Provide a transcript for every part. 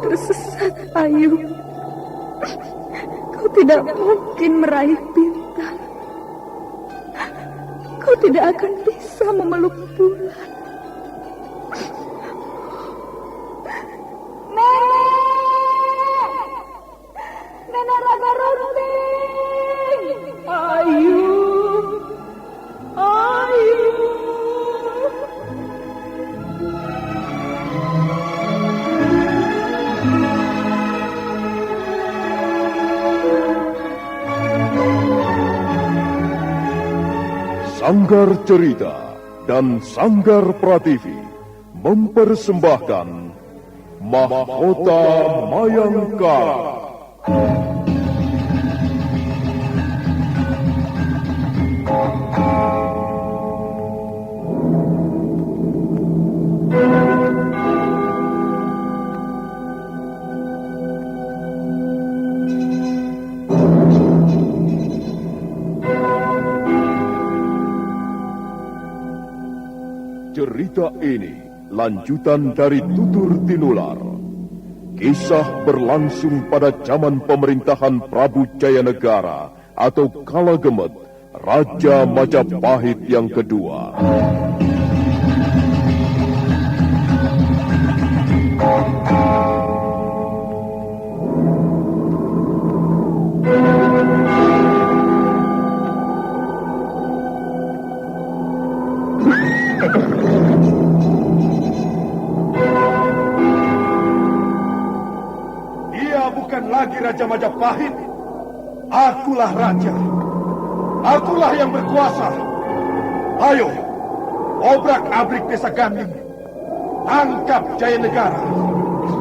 tersesat, Ayu. Kau tidak mungkin meraih bintang. Kau tidak akan bisa memeluk bulan. Nenek Raga Runting! Ayu! Sanggar Cerita dan Sanggar Prativi mempersembahkan Mahkota Mayangkara. Cerita ini lanjutan dari Tutur Tinular. Kisah berlangsung pada zaman pemerintahan Prabu Jayanegara atau Kala Gemet, Raja Majapahit yang kedua. Bukan lagi Raja Majapahit. Akulah raja. Akulah yang berkuasa. Ayo, obrak-abrik desa Ganding. Angkap Jayanegara.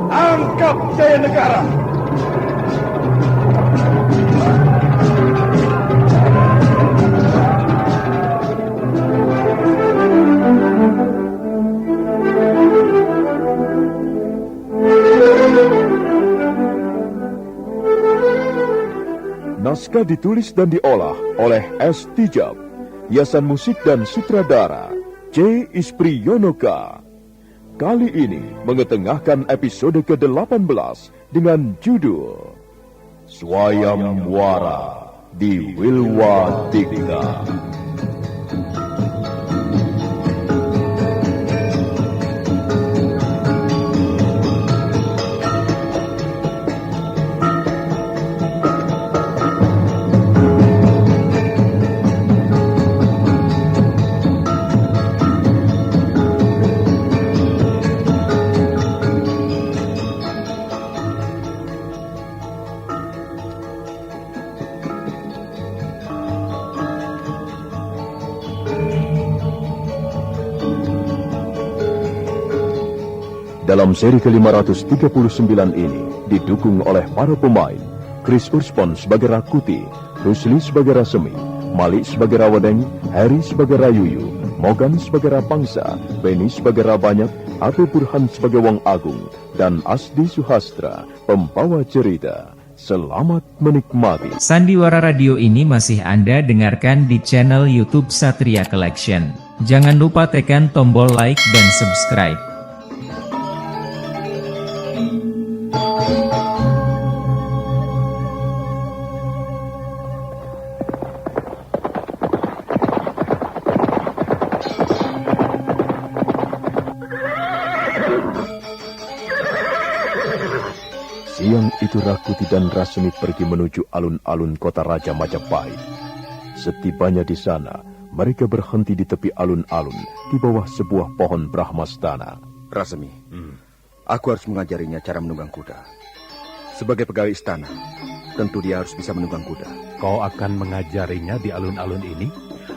Angkap Jayanegara. Naskah ditulis dan diolah oleh S. Tijab, hiasan musik dan sutradara C. Ispriyonoka. Kali ini mengetengahkan episode ke-18 dengan judul Swayam Wara di Wilwadikta. Dalam seri ke-539 ini didukung oleh para pemain Chris Urspon sebagai Rakuti, Rusli sebagai Rasemi, Malik sebagai Rawedeng, Harry sebagai Rayuyu, Mogan sebagai Rapangsa, Beni sebagai Rabanyak, Ate Burhan sebagai Wong Agung, dan Asdi Suhastra, pembawa cerita. Selamat menikmati. Sandiwara Radio ini masih Anda dengarkan di channel YouTube Satria Collection. Jangan lupa tekan tombol like dan subscribe. Siang itu Rakuti dan Rasemi pergi menuju alun-alun kota Raja Majapahit. Setibanya di sana, mereka berhenti di tepi alun-alun di bawah sebuah pohon Brahmastana. Rasemi, aku harus mengajarinya cara menunggang kuda. Sebagai pegawai istana, tentu dia harus bisa menunggang kuda. Kau akan mengajarinya di alun-alun ini?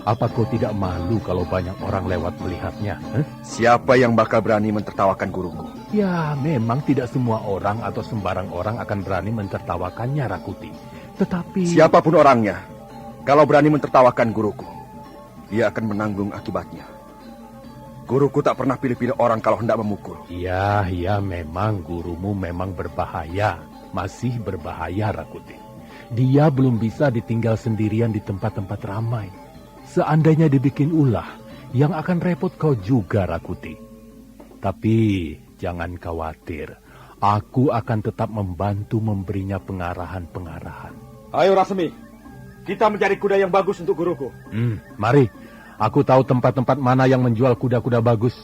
Apa kau tidak malu kalau banyak orang lewat melihatnya? Siapa yang bakal berani mentertawakan guruku? Ya, memang tidak semua orang atau sembarang orang akan berani mentertawakannya, Rakuti. Tetapi... Siapapun orangnya, kalau berani mentertawakan guruku, dia akan menanggung akibatnya. Guruku tak pernah pilih-pilih orang kalau hendak memukul. Ya, memang gurumu memang berbahaya. Masih berbahaya, Rakuti. Dia belum bisa ditinggal sendirian di tempat-tempat ramai. Seandainya dibikin ulah, yang akan repot kau juga, Rakuti. Tapi jangan khawatir, Aku akan tetap membantu memberinya pengarahan-pengarahan. Ayo Rasmi, kita mencari kuda yang bagus untuk guruku. Mari, aku tahu tempat-tempat mana yang menjual kuda-kuda bagus.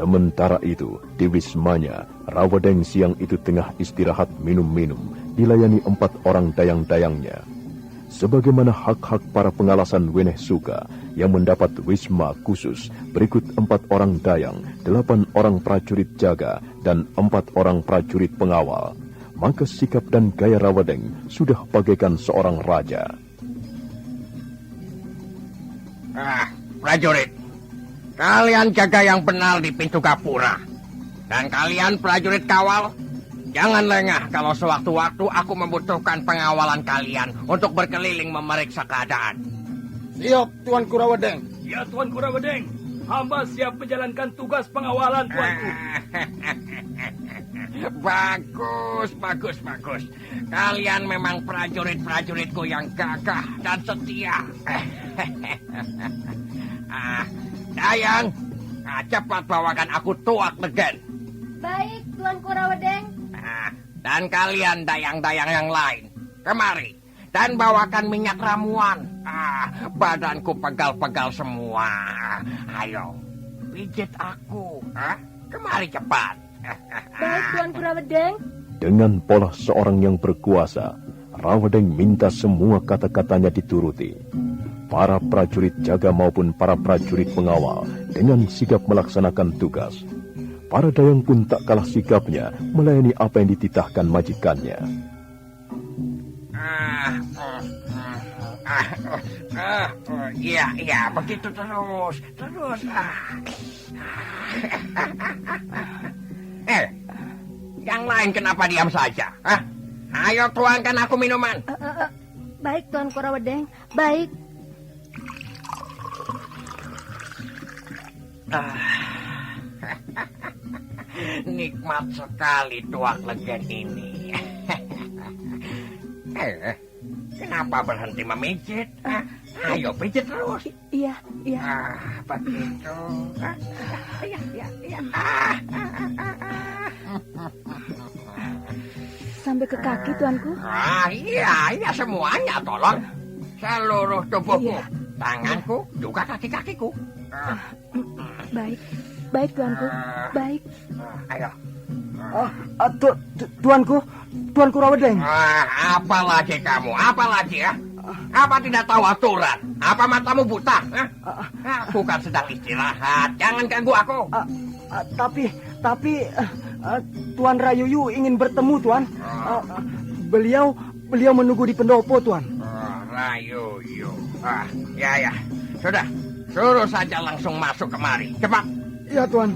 Sementara itu, di wismanya, Rawadeng siang itu tengah istirahat minum-minum, dilayani 4 orang dayang-dayangnya. Sebagaimana hak-hak para pengalasan Weneh Suka yang mendapat wisma khusus, berikut 4 orang dayang, 8 orang prajurit jaga, dan 4 orang prajurit pengawal. Maka sikap dan gaya Rawadeng sudah bagaikan seorang raja. Prajurit, kalian jaga yang benar di pintu gapura. Dan kalian prajurit kawal, jangan lengah kalau sewaktu-waktu aku membutuhkan pengawalan kalian untuk berkeliling memeriksa keadaan. Siap, Tuan Kurawedeng. Ya, Tuan Kurawedeng. Hamba siap menjalankan tugas pengawalan, Tuanku. Bagus. Kalian memang prajurit-prajuritku yang gagah dan setia. Dayang, cepat bawakan aku tuak legen. Baik, Tuan Kurawedeng. Dan kalian dayang-dayang yang lain, kemari. Dan bawakan minyak ramuan. Badanku pegal-pegal semua. Ayo, pijit aku. Kemari cepat. Baik, Tuan Kurawedeng. Dengan pola seorang yang berkuasa, Rawadeng minta semua kata-katanya dituruti. Para prajurit jaga maupun para prajurit pengawal dengan sigap melaksanakan tugas. Para dayang pun tak kalah sigapnya melayani apa yang dititahkan majikannya. Iya, begitu terus. Yang lain kenapa diam saja? Ayo tuangkan aku minuman. Baik, Tuan Kurawedeng. Baik. Nikmat sekali tuak legen ini. Kenapa berhenti memijit? Ayo pijit terus. Iya. Begitu. Iya. Sampai ke kaki, Tuanku. Iya semuanya tolong. Seluruh tubuhku, Iya. tanganku, juga kaki-kakiku. Baik, Tuanku. Baik. Ayo. Tuanku Rawadeng. Apa lagi kamu? Apa lagi ya? Apa tidak tahu aturan? Apa matamu buta? Aku kan sedang istirahat. Jangan ganggu aku. Tapi Tuan Rayuyu ingin bertemu, Tuan. Beliau menunggu di pendopo, Tuan. Rayuyu. Ya. Sudah. Suruh saja langsung masuk kemari. Cepat. Iya, Tuan.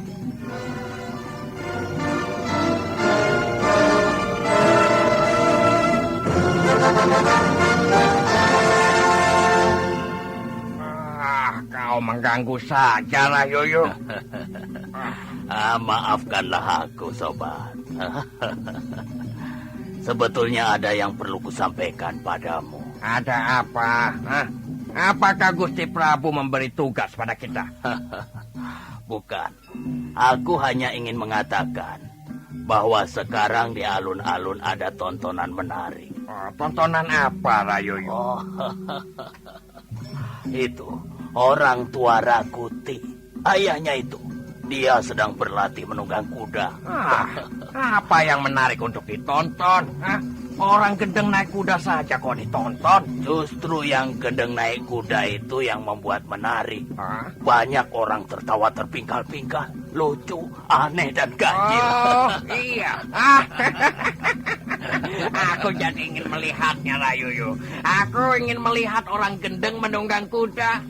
Kau mengganggu saja, Rayuyu. Maafkanlah aku, sobat. Sebetulnya ada yang perlu kusampaikan padamu. Ada apa? Apakah Gusti Prabu memberi tugas pada kita? Bukan. Aku hanya ingin mengatakan bahwa sekarang di alun-alun ada tontonan menarik. Tontonan apa, Rayuyu? Itu orang tua Rakuti. Ayahnya itu. Dia sedang berlatih menunggang kuda. Apa yang menarik untuk ditonton? Orang gendeng naik kuda saja kok ditonton. Justru yang gendeng naik kuda itu yang membuat menarik. Banyak orang tertawa terpingkal-pingkal, lucu, aneh, dan ganjil. Oh, iya. Aku jadi ingin melihatnya, Rayuyu. Aku ingin melihat orang gendeng menunggang kuda.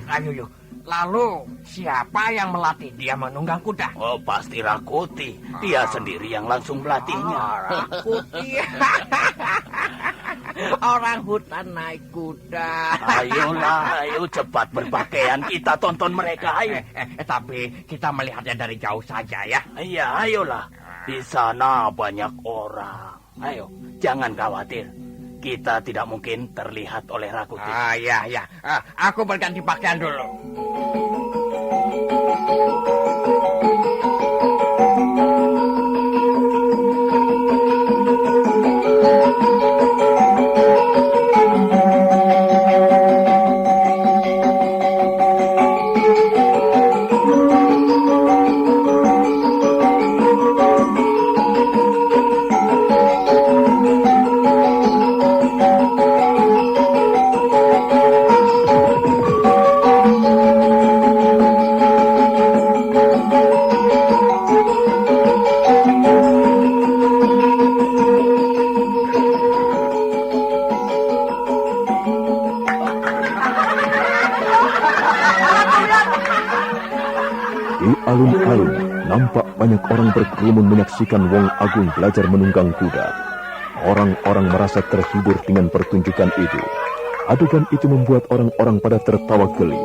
Rayuyu, Lalu, siapa yang melatih dia menunggang kuda? Oh, pasti Rakuti. Dia sendiri yang langsung melatihnya. Rakuti. Orang hutan naik kuda. Ayolah, ayo cepat berpakaian. Kita tonton mereka, ayo. Tapi kita melihatnya dari jauh saja ya. Iya, ayolah. Di sana banyak orang. Ayo, jangan khawatir. Kita tidak mungkin terlihat oleh Rakuti. Iya. Aku berganti pakaian dulu. Di alun-alun, nampak banyak orang berkerumun menyaksikan Wong Agung belajar menunggang kuda. Orang-orang merasa terhibur dengan pertunjukan itu. Adegan itu membuat orang-orang pada tertawa geli.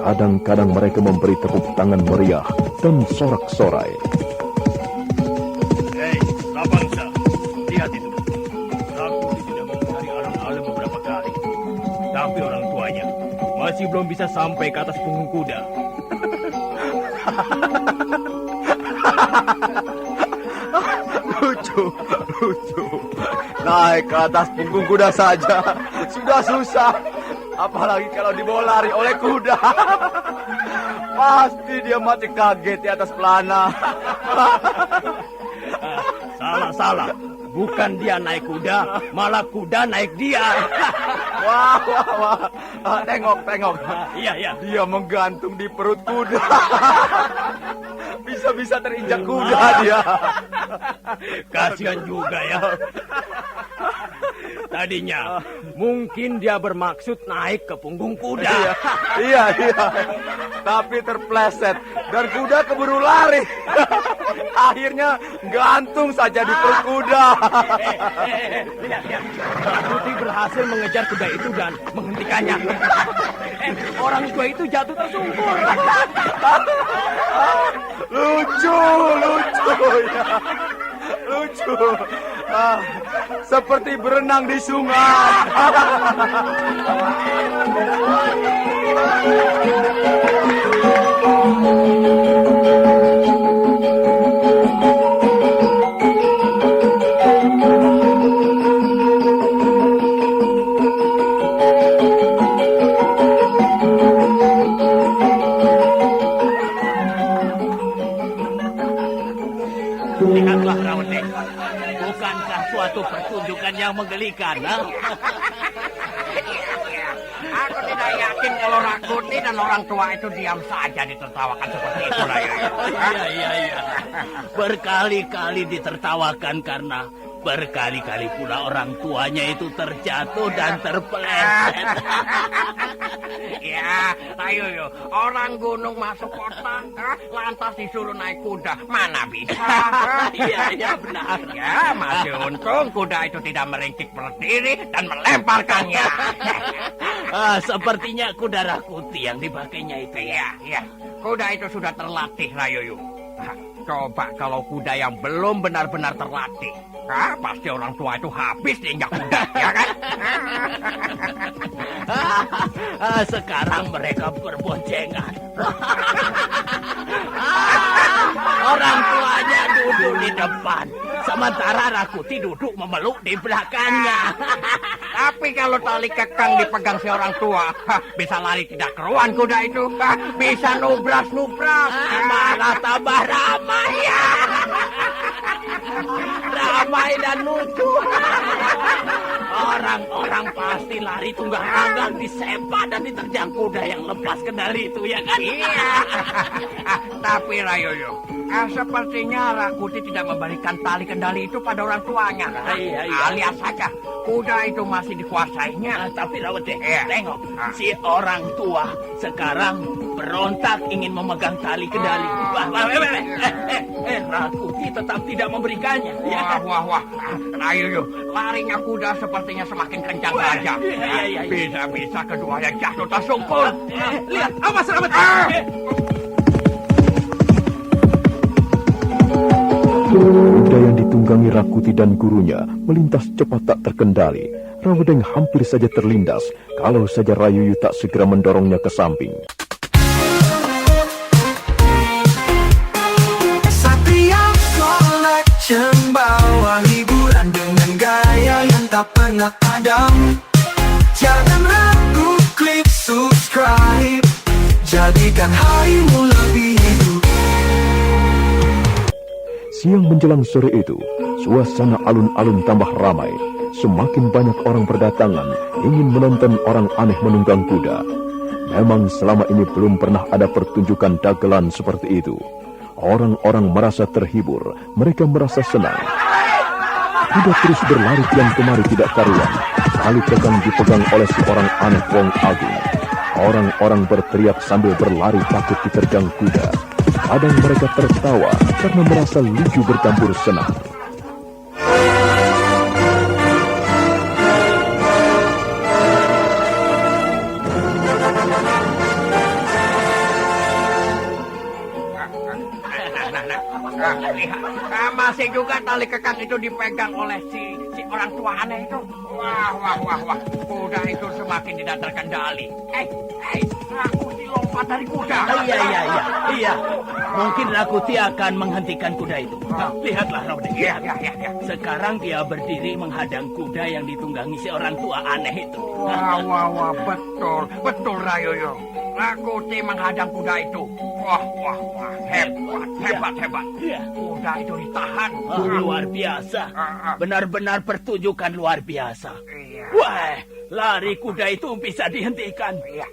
Kadang-kadang mereka memberi tepuk tangan meriah dan sorak-sorai. Hei, Rabangsa, lihat itu. Rakuti sudah mencari alun-alun beberapa kali. Tapi orang tuanya masih belum bisa sampai ke atas punggung kuda. Lucu. Naik ke atas punggung kuda saja sudah susah. Apalagi kalau dibawa lari oleh kuda. Pasti dia mati kaget di atas pelana. Salah. Bukan dia naik kuda, malah kuda naik dia. Wah. Tengok. Iya. Dia menggantung di perut kuda. Bisa-bisa terinjak kuda dia. Kasihan juga ya. Tadinya mungkin dia bermaksud naik ke punggung kuda. Iya. Tapi terpleset dan kuda keburu lari. Akhirnya gantung saja di perut kuda. Lihat. Rakuti berhasil mengejar kuda itu dan menghentikannya. Orang tua itu jatuh tersungkur. Lucu ya. Lucu. Seperti berenang di sungai. Lihatlah, Rakuti. Bukankah suatu pertunjukan yang menggelikan? Aku tidak yakin kalau Rakuti dan orang tua itu diam saja ditertawakan seperti itu. Iya. Berkali-kali ditertawakan karena berkali-kali pula orang tuanya itu terjatuh dan terpeleset. Ya, ayo, orang gunung masuk kota, lantas disuruh naik kuda, mana bisa? Iya, benar. Ya, masih untung kuda itu tidak meringkik berdiri dan melemparkannya. Sepertinya kuda Rakuti yang dipakainya itu. Iya, kuda itu sudah terlatih, Rayuyu. Coba kalau kuda yang belum benar-benar terlatih, pasti orang tua itu habis diinjak kuda, ya kan? Sekarang mereka berboncengan. Orang tuanya duduk di depan, sementara Rakuti duduk memeluk di belakangnya. Tapi kalau tali kekang dipegang si orang tua, bisa lari tidak keruan kuda itu, bisa nubras-nubras. Malah tambah ramai ya. Ramai dan lucu. Orang-orang pasti lari tunggang-tunggang disepak dan diterjang kuda yang lepas kendali itu, ya kan? Iya. Tapi Rayoyo, Sepertinya Rakuti tidak memberikan tali kendali itu pada orang tuanya. Alias saja, kuda itu masih dikuasainya. Tapi Rawede, tengok. Si orang tua sekarang berontak ingin memegang tali kendali. Rakuti tetap tidak memberikannya. Wah. Ayo, larinya kuda sepertinya semakin kencang saja. Bisa-bisa keduanya jatuh tersungkur. Lihat, awas Rawede. Kuda yang ditunggangi Rakuti dan gurunya melintas cepat tak terkendali. Rawedeng hampir saja terlindas kalau saja Rayuyu tak segera mendorongnya ke samping. Satria Collection bawa hiburan dengan gaya yang tak pernah padam. Jangan ragu, klik subscribe, jadikan harimu lebih hidup. Siang menjelang sore itu, suasana alun-alun tambah ramai. Semakin banyak orang berdatangan ingin menonton orang aneh menunggang kuda. Memang selama ini belum pernah ada pertunjukan dagelan seperti itu. Orang-orang merasa terhibur, mereka merasa senang. Kuda terus berlari kian kemari tidak karuan. Tali tegang dipegang oleh seorang aneh Wong Agung. Orang-orang berteriak sambil berlari takut diterjang kuda. Kadang mereka tertawa karena merasa lucu bercampur senang. Lihat, masih juga tali kekang itu dipegang oleh si orang tua aneh itu. Wah. Kuda itu semakin tidak terkendali. Rakuti lompat dari kuda. Iya. Mungkin Rakuti akan menghentikan kuda itu. Lihatlah Rawede. Iya. Sekarang dia berdiri menghadang kuda yang ditunggangi si orang tua aneh itu. Wah, betul Rayuyu. Rakuti menghadang kuda itu. Wah, hebat. Kuda itu ditahan. Luar biasa. Benar-benar pertunjukan luar biasa. Iya. Wah, lari kuda itu bisa dihentikan. Iya.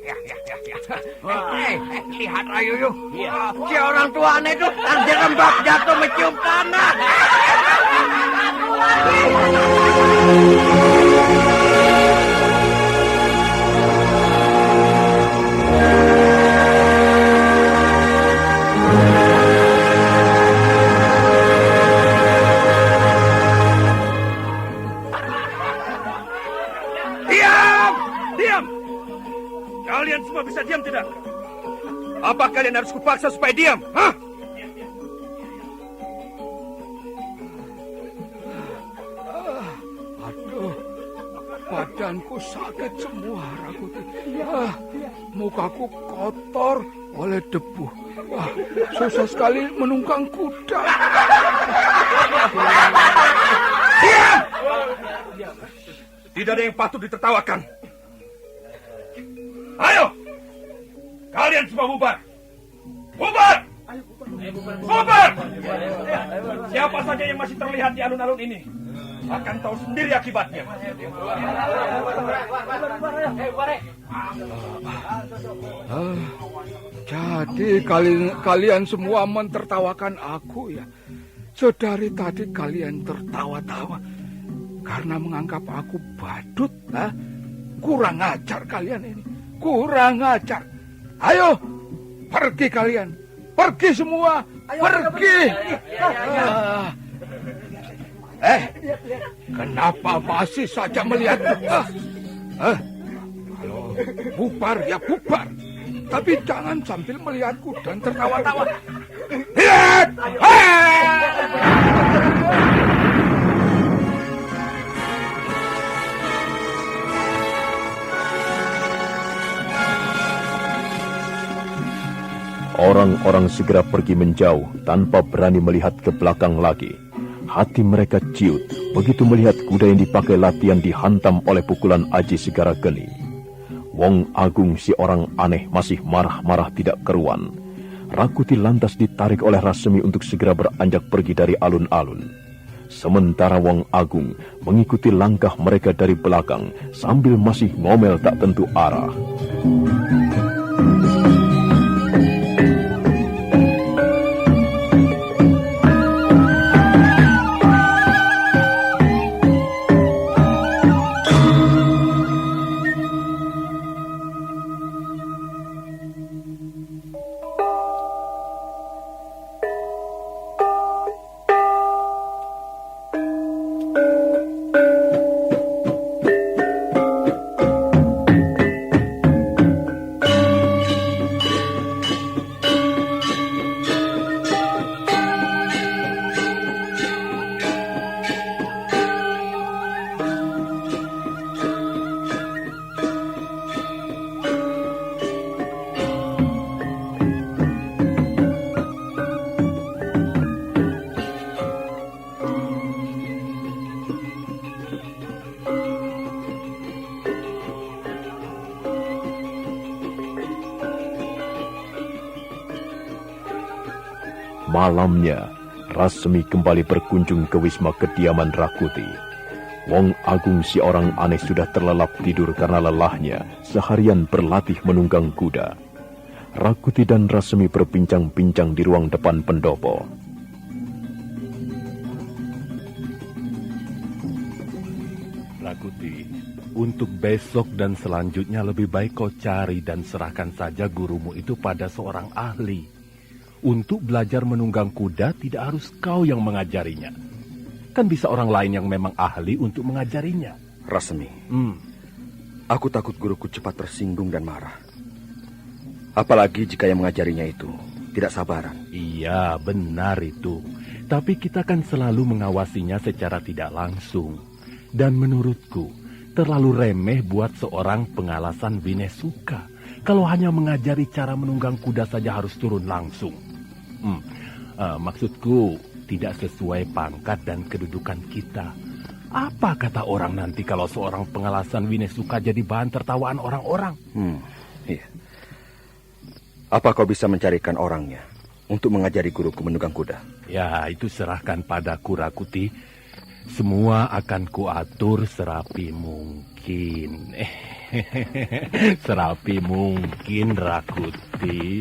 Lihat Rayuyu. Si orang tua aneh itu terjerembab jatuh mencium tanah. Diam! Kalian semua bisa diam tidak? Apa kalian harus kupaksa supaya diam? Hah? Aduh, badanku sakit semua, Rakuti. Mukaku kotor oleh debu. Wah, susah sekali menunggang kuda. Diam! Tidak ada yang patut ditertawakan. Ayo! Kalian semua bubar! Bubar! Siapa saja yang masih terlihat di alun-alun ini akan tahu sendiri akibatnya. Jadi kalian semua mentertawakan aku ya. Sedari tadi kalian tertawa-tawa karena menganggap aku badut. Kurang ajar kalian ini. Kurang ajar. Ayo, pergi kalian. Pergi semua. Pergi. Kenapa masih saja melihat? Kalau bubar ya bubar. Tapi jangan sambil melihatku dan tertawa-tawa. Lihat! Orang-orang segera pergi menjauh tanpa berani melihat ke belakang lagi. Hati mereka ciut begitu melihat kuda yang dipakai latihan dihantam oleh pukulan Aji Segara Geni. Wong Agung si orang aneh masih marah-marah tidak keruan. Rakuti lantas ditarik oleh Rasemi untuk segera beranjak pergi dari alun-alun. Sementara Wong Agung mengikuti langkah mereka dari belakang sambil masih ngomel tak tentu arah. Malamnya, Rasmi kembali berkunjung ke wisma kediaman Rakuti. Wong Agung si orang aneh sudah terlelap tidur karena lelahnya seharian berlatih menunggang kuda. Rakuti dan Rasmi berbincang-bincang di ruang depan pendopo. Rakuti, untuk besok dan selanjutnya lebih baik kau cari dan serahkan saja gurumu itu pada seorang ahli. Untuk belajar menunggang kuda tidak harus kau yang mengajarinya. Kan bisa orang lain yang memang ahli untuk mengajarinya. Rasmi, aku takut guruku cepat tersinggung dan marah. Apalagi jika yang mengajarinya itu tidak sabaran. Iya, benar itu. Tapi kita kan selalu mengawasinya secara tidak langsung. Dan menurutku, terlalu remeh buat seorang pengalasan Winesuka. Kalau hanya mengajari cara menunggang kuda saja harus turun langsung. Maksudku, tidak sesuai pangkat dan kedudukan kita. Apa kata orang nanti kalau seorang pengalasan Winesuka jadi bahan tertawaan orang-orang? Iya. Apa kau bisa mencarikan orangnya untuk mengajari guruku menunggang kuda? Ya, itu serahkan padaku, Rakuti. Semua akan kuatur serapi mungkin. Serapi mungkin, Rakuti.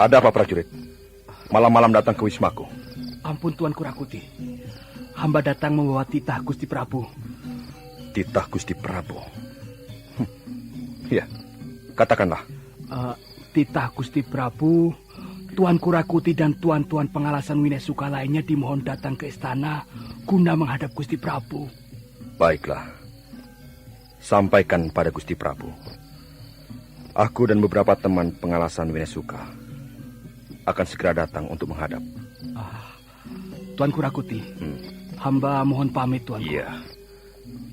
Ada apa, prajurit? Malam-malam datang ke wismaku. Ampun Tuanku Rakuti. Hamba datang membawa titah Gusti Prabu. Titah Gusti Prabu? Ya, katakanlah. Titah Gusti Prabu, Tuanku Rakuti dan tuan-tuan pengalasan Winesuka lainnya dimohon datang ke istana guna menghadap Gusti Prabu. Baiklah. Sampaikan pada Gusti Prabu. Aku dan beberapa teman pengalasan Winesuka akan segera datang untuk menghadap. Tuanku Rakuti, hamba mohon pamit, Tuanku. Iya.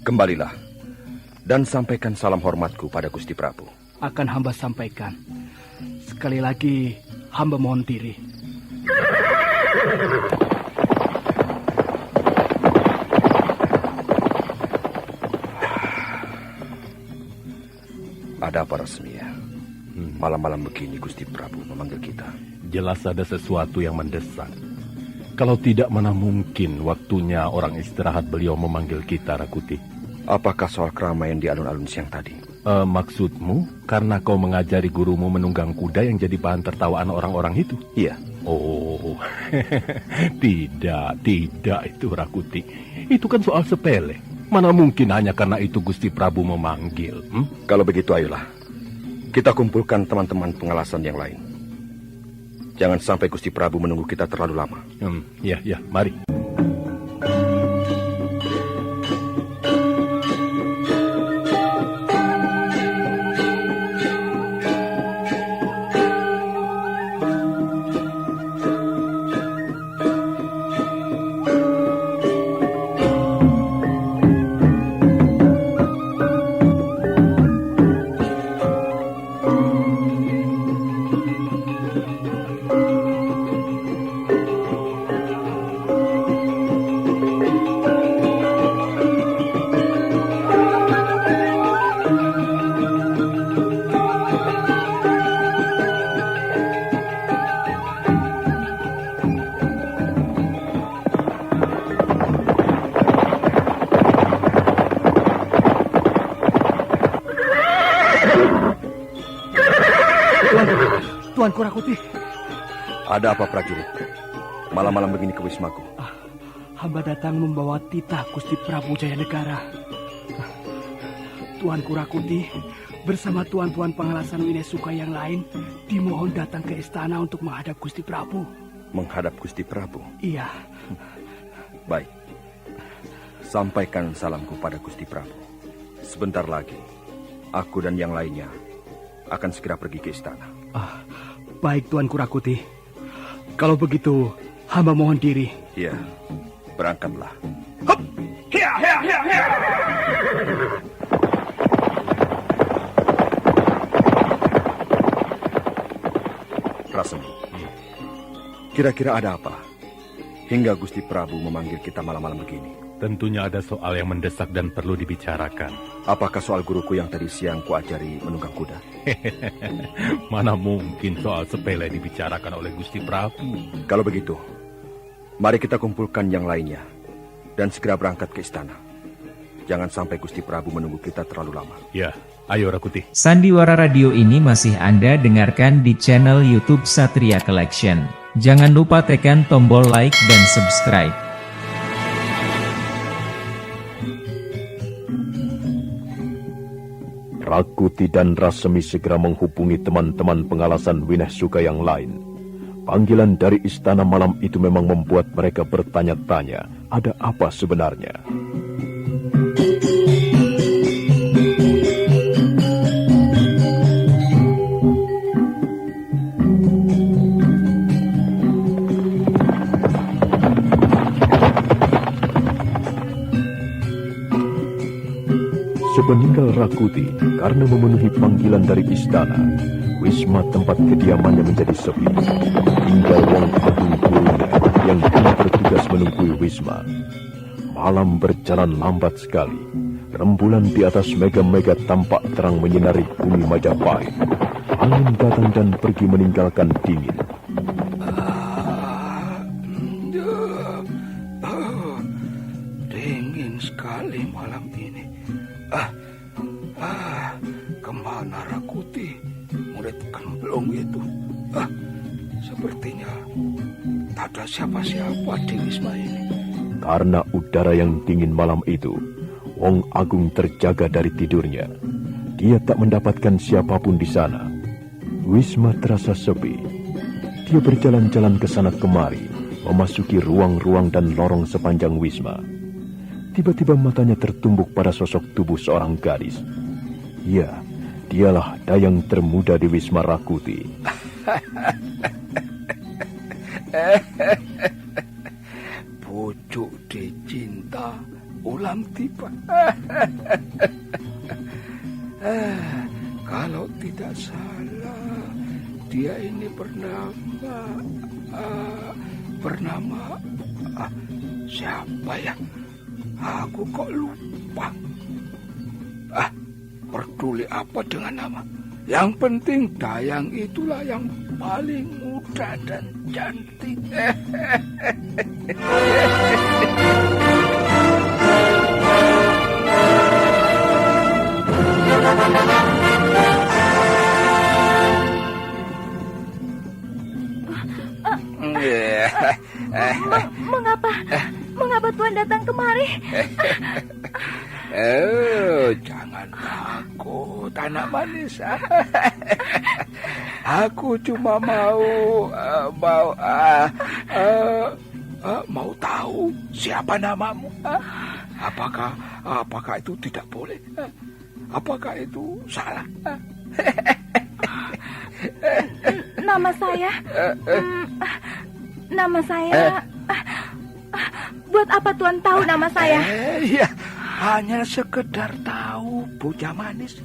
Kembalilah dan sampaikan salam hormatku pada Gusti Prabu. Akan hamba sampaikan. Sekali lagi, hamba mohon diri. Ada apa, Rasmi ya? Malam-malam begini Gusti Prabu memanggil kita. Jelas ada sesuatu yang mendesak. Kalau tidak, mana mungkin waktunya orang istirahat beliau memanggil kita, Rakuti. Apakah soal keramaian di alun-alun siang tadi? Maksudmu karena kau mengajari gurumu menunggang kuda yang jadi bahan tertawaan orang-orang itu? Iya. Oh, tidak itu, Rakuti. Itu kan soal sepele. Mana mungkin hanya karena itu Gusti Prabu memanggil. Kalau begitu, ayolah. Kita kumpulkan teman-teman pengalasan yang lain. Jangan sampai Gusti Prabu menunggu kita terlalu lama. Ya, mari. Tuanku Rakuti. Ada apa, prajurit? Malam-malam begini ke wismaku. Hamba datang membawa titah Gusti Prabu Jayanegara. Tuanku Rakuti bersama tuan-tuan pengalasan Winesuka yang lain dimohon datang ke istana untuk menghadap Gusti Prabu. Menghadap Gusti Prabu? Iya. Baik. Sampaikan salamku pada Gusti Prabu. Sebentar lagi, aku dan yang lainnya akan segera pergi ke istana. Baik, Tuanku Rakuti. Kalau begitu, hamba mohon diri. Iya, berangkatlah. Hup! Hia, hia, hia, hia! Rasmi, kira-kira ada apa hingga Gusti Prabu memanggil kita malam-malam begini? Tentunya ada soal yang mendesak dan perlu dibicarakan. Apakah soal guruku yang tadi siang kuajari menunggang kuda? Mana mungkin soal sepele dibicarakan oleh Gusti Prabu. Kalau begitu, mari kita kumpulkan yang lainnya dan segera berangkat ke istana. Jangan sampai Gusti Prabu menunggu kita terlalu lama. Ya, ayo Rakuti. Sandiwara Radio ini masih Anda dengarkan di channel YouTube Satria Collection. Jangan lupa tekan tombol like dan subscribe. Rakuti dan Rasemi segera menghubungi teman-teman pengalasan Winehsuka yang lain. Panggilan dari istana malam itu memang membuat mereka bertanya-tanya, ada apa sebenarnya? Sepeninggal Rakuti, karena memenuhi panggilan dari istana, wisma tempat kediamannya menjadi sepi. Tinggal Wong Agung gurunya yang kini bertugas menunggui wisma. Malam berjalan lambat sekali. Rembulan di atas mega-mega tampak terang menyinari bumi Majapahit. Angin datang dan pergi meninggalkan dingin. Dingin sekali malam ini. Kemana Rakuti, murid gemblong itu? Sepertinya tak ada siapa-siapa di wisma ini. Karena udara yang dingin malam itu, Wong Agung terjaga dari tidurnya. Dia tak mendapatkan siapapun di sana. Wisma terasa sepi. Dia berjalan-jalan ke sana kemari, memasuki ruang-ruang dan lorong sepanjang wisma. Tiba-tiba matanya tertumbuk pada sosok tubuh seorang gadis. Ya, dialah dayang termuda di Wisma Rakuti. Pucuk dicinta ulang tiba. Kalau tidak salah, dia ini bernama siapa ya? Aku kok lupa. Peduli apa dengan nama? Yang penting dayang itulah yang paling muda dan cantik. Mengapa Tuan datang kemari? Jangan takut, anak manis. Aku cuma mau tahu siapa namamu. Apakah itu tidak boleh? Apakah itu salah? Nama saya. Buat apa Tuan tahu nama saya? Ya, hanya sekedar tahu, bocah manis.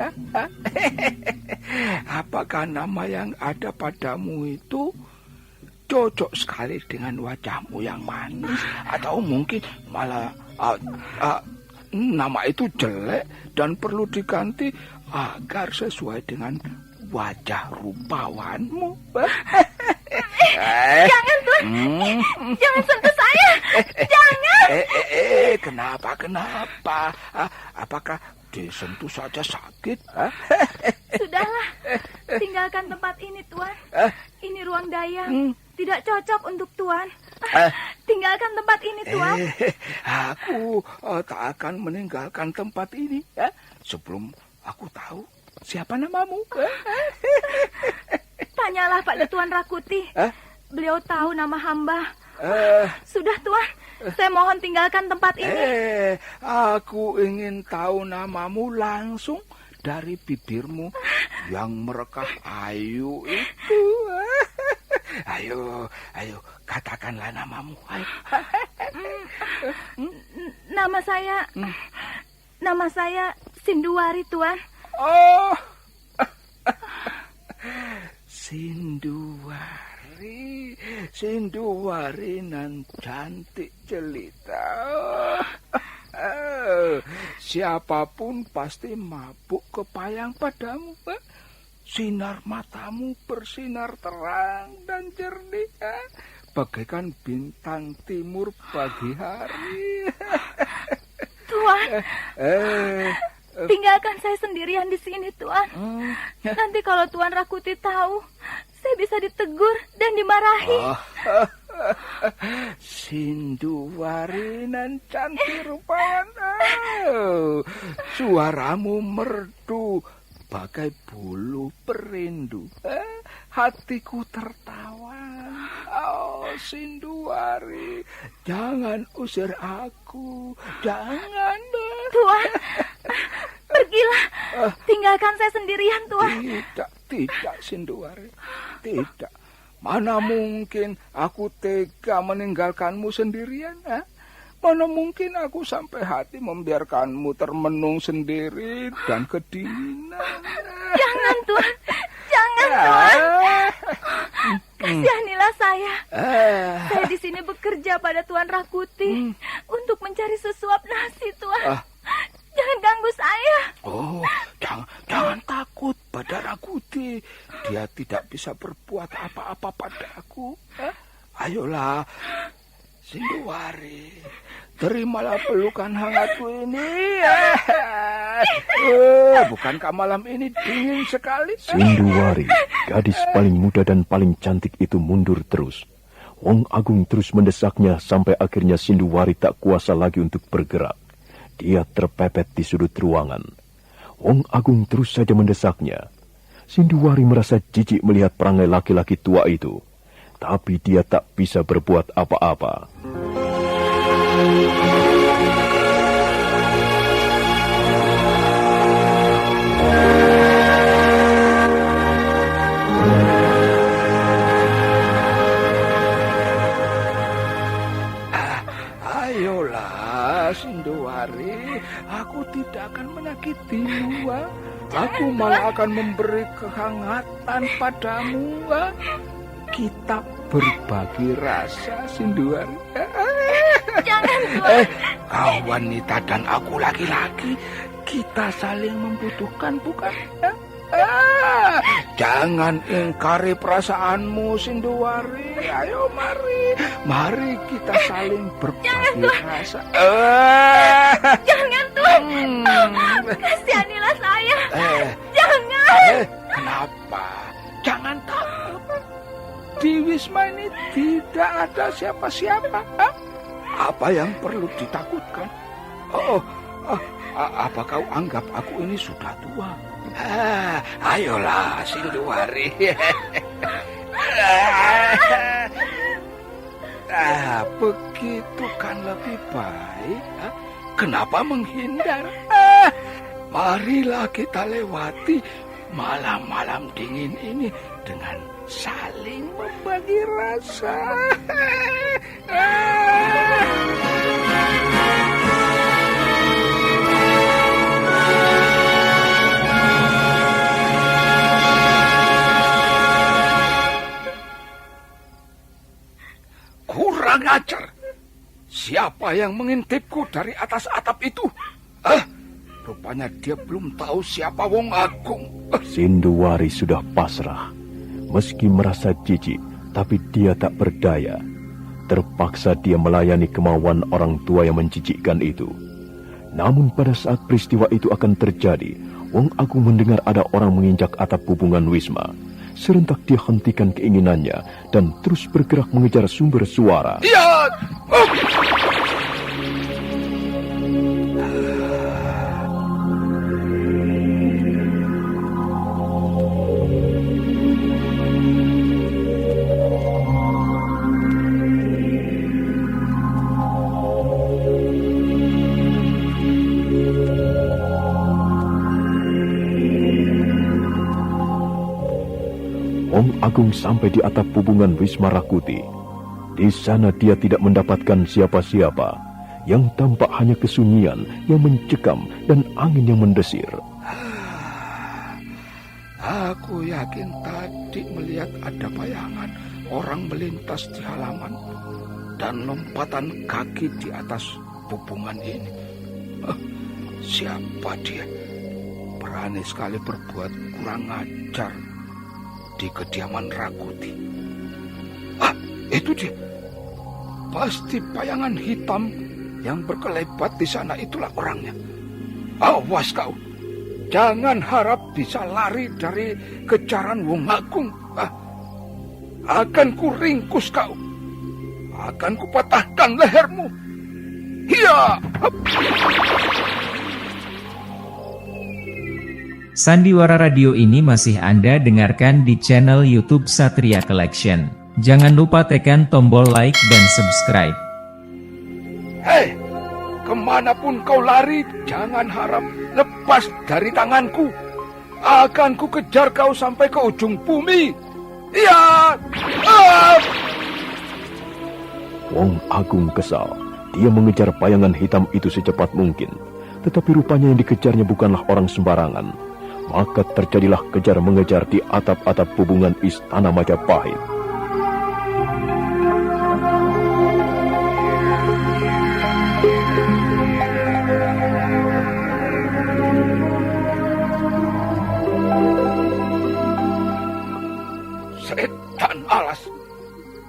Apakah nama yang ada padamu itu cocok sekali dengan wajahmu yang manis, atau mungkin malah nama itu jelek dan perlu diganti agar sesuai dengan wajah rupawanmu? Jangan Tuan, jangan sentuh saya, jangan. Kenapa? Apakah disentuh saja sakit? Sudahlah, tinggalkan tempat ini Tuan. Ini ruang dayang, tidak cocok untuk Tuan. Tinggalkan tempat ini Tuan. Aku tak akan meninggalkan tempat ini sebelum aku tahu siapa namamu. Tanyalah pada Tuan Rakuti. Beliau tahu nama hamba. Sudah Tuan, saya mohon tinggalkan tempat ini. Aku ingin tahu namamu langsung dari bibirmu yang merekah ayu itu. Ayo, katakanlah namamu. Nama saya Sinduwari Tuan. Oh, Sinduwari nan cantik jelita. Siapapun pasti mabuk kepayang padamu. Sinar matamu bersinar terang dan jernih, bagaikan bintang timur pagi hari. Tuan, tinggalkan saya sendirian di sini, Tuan. Nanti kalau Tuan Rakuti tahu, saya bisa ditegur dan dimarahi. Sinduwari nan cantik rupawan. Suaramu merdu bagai bulu perindu. Hatiku tertawa. Oh, Sinduwari, jangan usir aku. Jangan. Tuan, pergilah. Tinggalkan saya sendirian, Tuan. Tidak, Sinduwari. Tidak. Mana mungkin aku tega meninggalkanmu sendirian, Mana mungkin aku sampai hati membiarkanmu termenung sendiri dan kedinginan. Jangan, Tuan. Jangan, Tuan. Kasihanilah saya. Saya di sini bekerja pada Tuan Rakuti untuk mencari sesuap nasi, Tuan. Jangan ganggu saya. Oh, jangan takut pada Rakuti. Dia tidak bisa berbuat apa-apa padaku. Ayolah, Sinduwari, terimalah pelukan hangatku ini. Bukankah malam ini dingin sekali? Sinduwari, gadis paling muda dan paling cantik itu mundur terus. Wong Agung terus mendesaknya sampai akhirnya Sinduwari tak kuasa lagi untuk bergerak. Dia terpepet di sudut ruangan. Wong Agung terus saja mendesaknya. Sinduwari merasa jijik melihat perangai laki-laki tua itu. Tapi dia tak bisa berbuat apa-apa. Ayolah, Sinduwari, aku tidak akan menyakitimu. Aku malah akan memberi kehangatan padamu. Kita berbagi rasa, Sinduwari. Jangan, Tuan. Kau wanita dan aku laki-laki. Kita saling membutuhkan, bukan? Jangan ingkari perasaanmu, Sinduwari. Ayo, mari kita saling berbagi rasa. Jangan, Tuan. Kasihanilah saya. Jangan. Kenapa? Jangan takut. Di Wisma ini tidak ada siapa-siapa. Apa yang perlu ditakutkan? Apa kau anggap aku ini sudah tua? Ayolah, Sinduwari. Begitu kan lebih baik. Kenapa menghindar? Marilah kita lewati malam-malam dingin ini dengan saling membagi rasa. Kurang ajar. Siapa yang mengintipku dari atas atap itu? Rupanya dia belum tahu siapa Wong Agung. Sinduwari sudah pasrah. Meski merasa jijik, tapi dia tak berdaya. Terpaksa dia melayani kemauan orang tua yang menjijikkan itu. Namun pada saat peristiwa itu akan terjadi, Wong Agung mendengar ada orang menginjak atap hubungan Wisma. Serentak dia hentikan keinginannya dan terus bergerak mengejar sumber suara. Lihat! Wong Agung sampai di atap hubungan Wisma Rakuti. Di sana dia tidak mendapatkan siapa-siapa. Yang tampak hanya kesunyian yang mencekam dan angin yang mendesir. Aku yakin tadi melihat ada bayangan orang melintas di halaman dan lompatan kaki di atas hubungan ini. Siapa dia? Berani sekali berbuat kurang ajar di kediaman Rakuti. Itu dia. Pasti bayangan hitam yang berkelebat di sana itulah orangnya. Awas kau. Jangan harap bisa lari dari kejaran Wong Agung. Akan ku ringkus kau. Akan ku patahkan lehermu. Hiya! Sandiwara radio ini masih Anda dengarkan di channel YouTube Satria Collection. Jangan lupa tekan tombol like dan subscribe. Hei, kemanapun kau lari, jangan harap lepas dari tanganku. Akan ku kejar kau sampai ke ujung bumi. Iya! Wong Agung kesal. Dia mengejar bayangan hitam itu secepat mungkin. Tetapi rupanya yang dikejarnya bukanlah orang sembarangan. Maka terjadilah kejar-mengejar di atap-atap hubungan Istana Majapahit. Setan alas.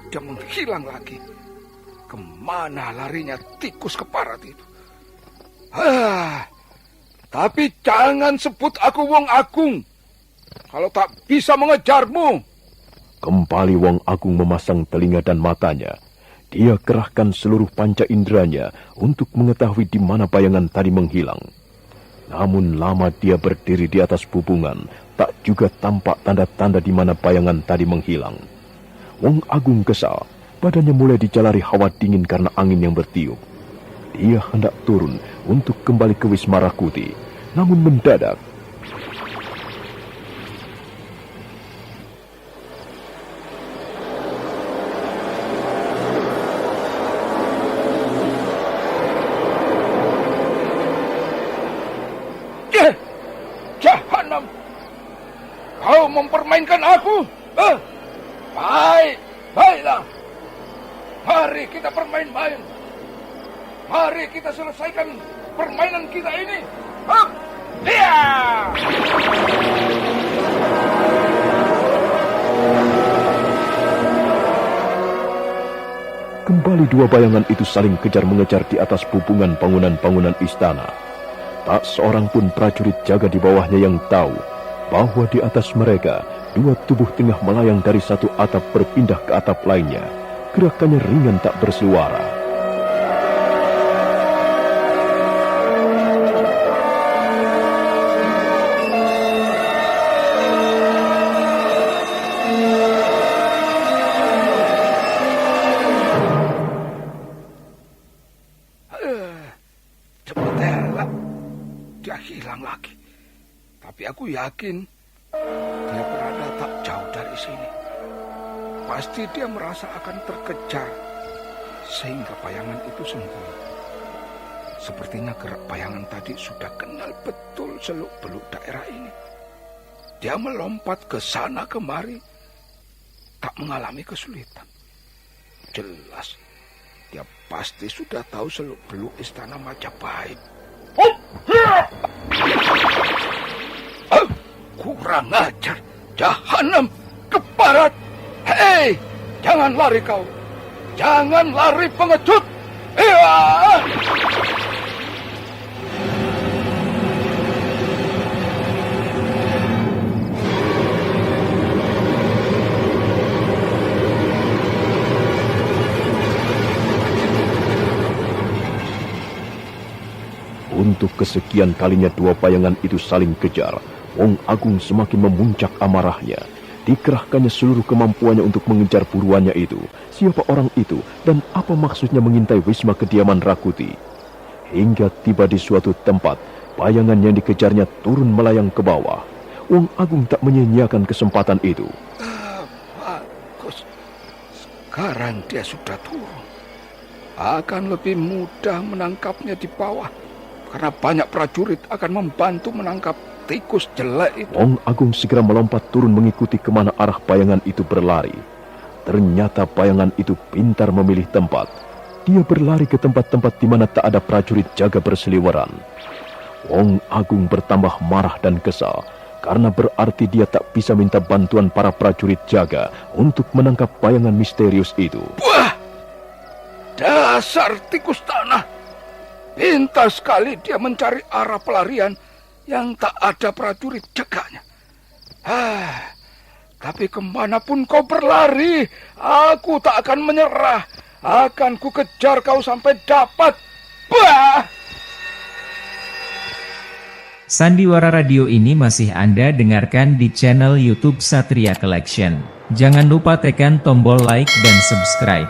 Dia menghilang lagi. Kemana larinya tikus keparat itu? Tapi jangan sebut aku Wong Agung. Kalau tak bisa mengejarmu. Kembali Wong Agung memasang telinga dan matanya. Dia kerahkan seluruh panca inderanya untuk mengetahui di mana bayangan tadi menghilang. Namun lama dia berdiri di atas bubungan, tak juga tampak tanda-tanda di mana bayangan tadi menghilang. Wong Agung kesal. Badannya mulai dijalari hawa dingin karena angin yang bertiup. Dia hendak turun untuk kembali ke Wisma Rakuti. Namun mendadak, Jahanam! Kau mempermainkan aku? Baiklah. Mari kita bermain-main. Mari kita selesaikan permainan kita ini. Iya! kembali dua bayangan itu saling kejar-mengejar di atas bubungan bangunan-bangunan istana. Tak seorang pun prajurit jaga di bawahnya yang tahu bahwa di atas mereka dua tubuh tengah melayang dari satu atap berpindah ke atap lainnya. Gerakannya ringan tak bersuara. Cepatlah. Dia hilang lagi. Tapi aku yakin dia berada tak jauh dari sini. Pasti dia merasa akan terkejar, sehingga bayangan itu sembunyi. Sepertinya gerak bayangan tadi sudah kenal betul seluk-beluk daerah ini. Dia melompat ke sana kemari, tak mengalami kesulitan. Jelas, dia pasti sudah tahu seluk-beluk Istana Majapahit. Kurang ajar, Jahanam, keparat. Hei, jangan lari kau. Jangan lari pengecut. Iya. Untuk kesekian kalinya dua bayangan itu saling kejar. Wong Agung semakin memuncak amarahnya. Dikerahkannya seluruh kemampuannya untuk mengejar buruannya itu. Siapa orang itu dan apa maksudnya mengintai wisma kediaman Rakuti. Hingga tiba di suatu tempat, bayangan yang dikejarnya turun melayang ke bawah. Wong Agung tak menyia-nyiakan kesempatan itu. Bagus. Sekarang dia sudah turun. Akan lebih mudah menangkapnya di bawah. Karena banyak prajurit akan membantu menangkap tikus jelek itu. Wong Agung segera melompat turun mengikuti kemana arah bayangan itu berlari. Ternyata bayangan itu pintar memilih tempat. dia berlari ke tempat-tempat di mana tak ada prajurit jaga berseliweran. Wong Agung bertambah marah dan kesal, karena berarti dia tak bisa minta bantuan para prajurit jaga untuk menangkap bayangan misterius itu. Wah! Dasar tikus tanah! Pintar sekali dia mencari arah pelarian yang tak ada prajurit jaganya. Tapi kemanapun kau berlari, aku tak akan menyerah. Akan ku kejar kau sampai dapat. Bah! Sandiwara radio ini masih Anda dengarkan di channel YouTube Satria Collection. Jangan lupa tekan tombol like dan subscribe.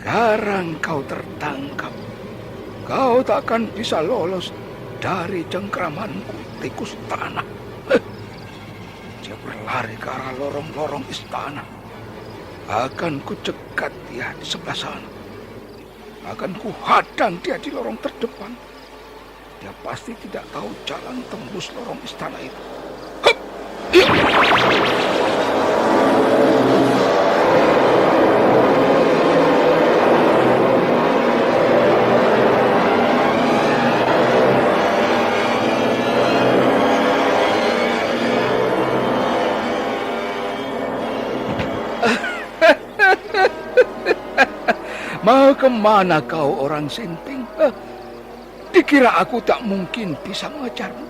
Sekarang kau tertangkap. Kau tak akan bisa lolos dari cengkramanku, tikus tanah. Dia berlari ke arah lorong-lorong istana. Akan ku cegat dia di sebelah sana. Akan ku hadang dia di lorong terdepan. Dia pasti tidak tahu jalan tembus lorong istana itu. Hup! Mau kemana kau orang sinting? Dikira aku tak mungkin bisa mengejarmu?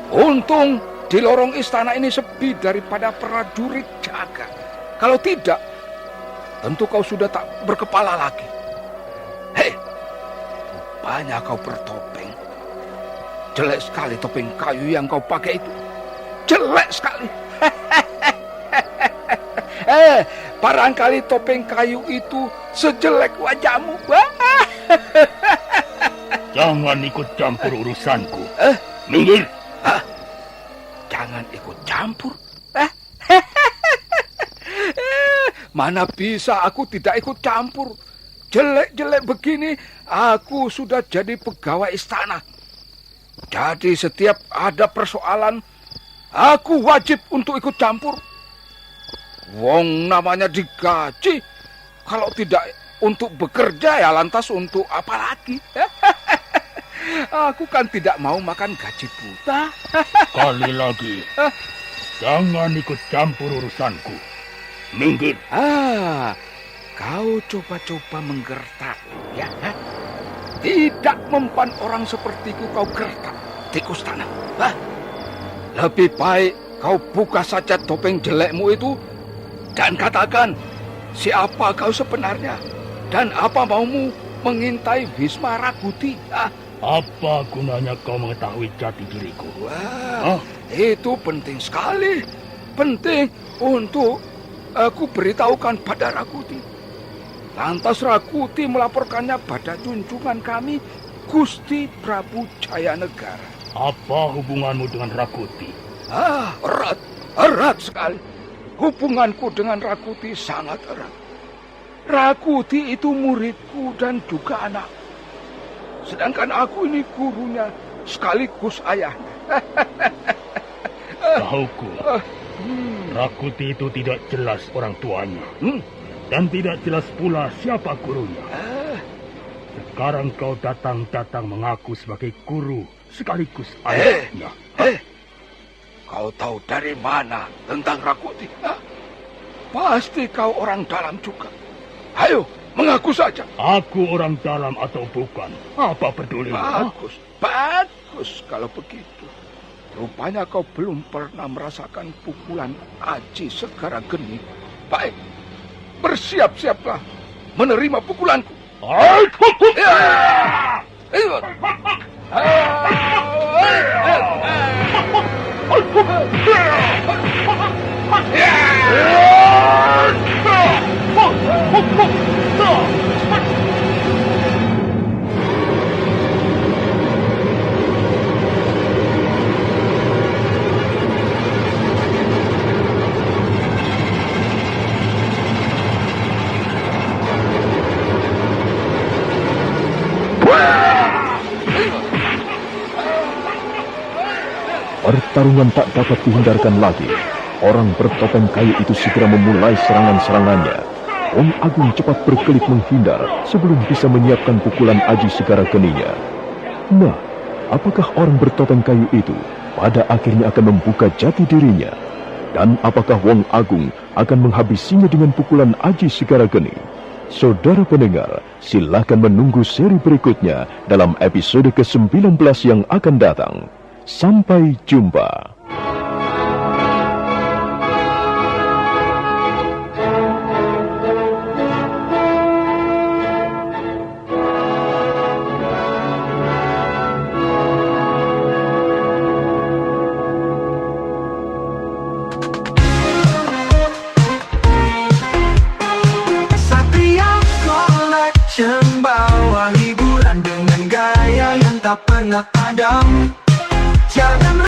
Untung di lorong istana ini sepi daripada prajurit jaga. Kalau tidak, tentu kau sudah tak berkepala lagi. Hei, rupanya kau bertopeng. Jelek sekali topeng kayu yang kau pakai itu. Jelek sekali. Barangkali topeng kayu itu sejelek wajahmu. Jangan ikut campur urusanku. Minggir. Jangan ikut campur. Mana bisa aku tidak ikut campur. Jelek-jelek begini, aku sudah jadi pegawai istana. Jadi setiap ada persoalan, aku wajib untuk ikut campur. Wong namanya digaji. Kalau tidak untuk bekerja, ya lantas untuk apa lagi? Aku kan tidak mau makan gaji buta. Sekali lagi, jangan ikut campur urusanku. Minggir. Kau coba-coba menggertak, ya? Tidak mempan orang sepertiku kau gertak, tikus tanah. Lebih baik kau buka saja topeng jelekmu itu dan katakan siapa kau sebenarnya dan apa maumu mengintai Wisma Rakuti. Apa gunanya kau mengetahui jati diriku? Wah, itu penting sekali. Penting untuk aku beritahukan pada Rakuti. Lantas Rakuti melaporkannya pada junjungan kami, Gusti Prabu Jayanegara. Apa hubunganmu dengan Rakuti? Erat sekali. Hubunganku dengan Rakuti sangat erat. Rakuti itu muridku dan juga anak. Sedangkan aku ini gurunya sekaligus ayahnya. Tahuku, Rakuti itu tidak jelas orang tuanya. Dan tidak jelas pula siapa gurunya. Sekarang kau datang-datang mengaku sebagai guru sekaligus ayahnya. Kau tahu dari mana tentang Rakuti? Pasti kau orang dalam juga. Ayo, mengaku saja. Aku orang dalam atau bukan, apa peduli? Bagus kalau begitu. Rupanya kau belum pernah merasakan pukulan aji segara geni. Baik, bersiap-siaplah menerima pukulanku. Pertarungan tak dapat dihindarkan lagi. Orang bertopeng kayu itu segera memulai serangan-serangannya. Wong Agung cepat berkelip menghindar sebelum bisa menyiapkan pukulan Aji Segara Geninya. Nah, apakah orang bertopeng kayu itu pada akhirnya akan membuka jati dirinya? Dan apakah Wong Agung akan menghabisinya dengan pukulan Aji Segara Geni? Saudara pendengar, silakan menunggu seri berikutnya dalam episode ke-19 yang akan datang. Sampai jumpa. Bawa hiburan dengan gaya yang tak pernah padam. Jangan